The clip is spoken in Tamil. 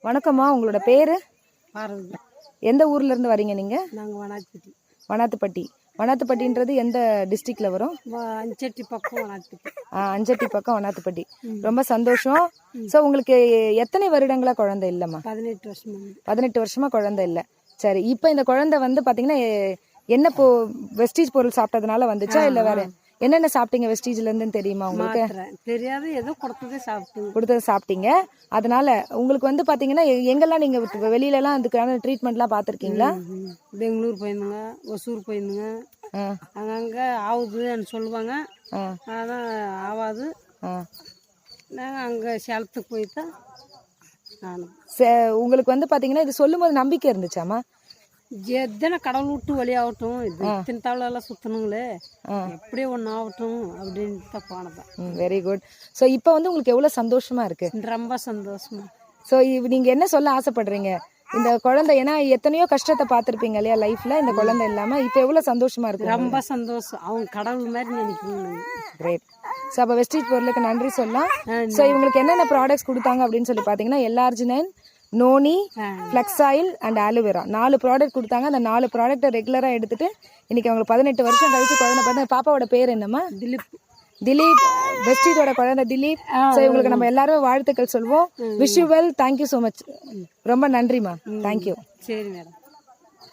வணக்கம்மா, உங்களோட பேரு? பாரதி. எந்த ஊர்ல இருந்து வரீங்க நீங்க? நாங்கள் வனாத்திப்பட்டி. வனாத்துப்பட்டி. வனாத்துப்பட்டின்றது எந்த டிஸ்ட்ரிக்ட்ல வரும்? அஞ்சட்டி பக்கம் வனாத்திப்பட்டி. அஞ்சட்டி பக்கம் வனாத்துப்பட்டி. ரொம்ப சந்தோஷம். ஸோ உங்களுக்கு எத்தனை வருடங்களா குழந்தை இல்லைம்மா? 18 வருஷமா. 18 வருஷமா குழந்தை இல்லை. சரி, இப்போ இந்த குழந்தை வந்து பார்த்தீங்கன்னா என்ன வெஸ்டீஜ் பொருள் சாப்பிட்டதுனால வந்துச்சா இல்லை வேற என்னென்ன சாப்பிட்டீங்க வெஸ்டீஜ்ல இருந்துன்னு தெரியுமா உங்களுக்கு? தெரியாது, ஏதோ கொடுத்ததை சாப்பிட்டீங்க. அதனால உங்களுக்கு வந்து பாத்தீங்கன்னா எங்கெல்லாம் நீங்க வெளியில எல்லாம் அதுக்கான ட்ரீட்மெண்ட்லாம் பார்த்துருக்கீங்களா? பெங்களூர் போயிருந்தோங்க, ஒசூர் போயிருந்தோங்க. அங்கங்க ஆகுதுன்னு சொல்லுவாங்க, ஆனால் ஆகாது. நாங்கள் அங்கே சேலத்துக்கு போய்தான் உங்களுக்கு வந்து பாத்தீங்கன்னா இது சொல்லும் போது நம்பிக்கை இருந்துச்சாமா? எத்தனை கடவுள் விட்டு வழியாகட்டும், இது இத்தனை தவளெல்லாம் சுற்றணுங்களே, எப்படியே ஒன்று ஆகட்டும் அப்படின்ட்டு தான் போனதான். Very good. ஸோ இப்போ வந்து உங்களுக்கு எவ்வளோ சந்தோஷமா இருக்கு? ரொம்ப சந்தோஷமா. ஸோ நீங்க என்ன சொல்ல ஆசைப்படுறீங்க? இந்த குழந்தை, ஏன்னா எத்தனையோ கஷ்டத்தை பார்த்துருப்பீங்க இல்லையா லைஃப்ல, இந்த குழந்தை இல்லாம இப்போ எவ்வளோ சந்தோஷமா இருக்கு? ரொம்ப சந்தோஷம். அவங்க கடவுள் மாதிரி நினைக்கணும். கிரேட். ஸோ அப்போ வெஸ்டீஜ் பொருளுக்கு நன்றி சொல்லலாம். ஸோ இவங்களுக்கு என்னென்ன ப்ராடக்ட்ஸ் கொடுத்தாங்க அப்படின்னு சொல்லி பார்த்தீங்கன்னா L arginine, noni, flax oil and aloe vera 4 product கொடுத்தாங்க. அந்த 4 ப்ராடக்ட்டை ரெகுலராக எடுத்துட்டு இன்னைக்கு அவங்களுக்கு 18 வருஷம் கழிச்சு குழந்தை பார்த்து. பாப்பாவோட பேர் என்னம்மா? திலீப். வெஸ்டீஜோட குழந்தை திலீப். ஸோ இவங்களுக்கு நம்ம எல்லாரும் வாழ்த்துக்கள் சொல்வோம். Wish you well. Thank you so much. ரொம்ப நன்றிம்மா. தேங்க்யூ. சரி மேடம்.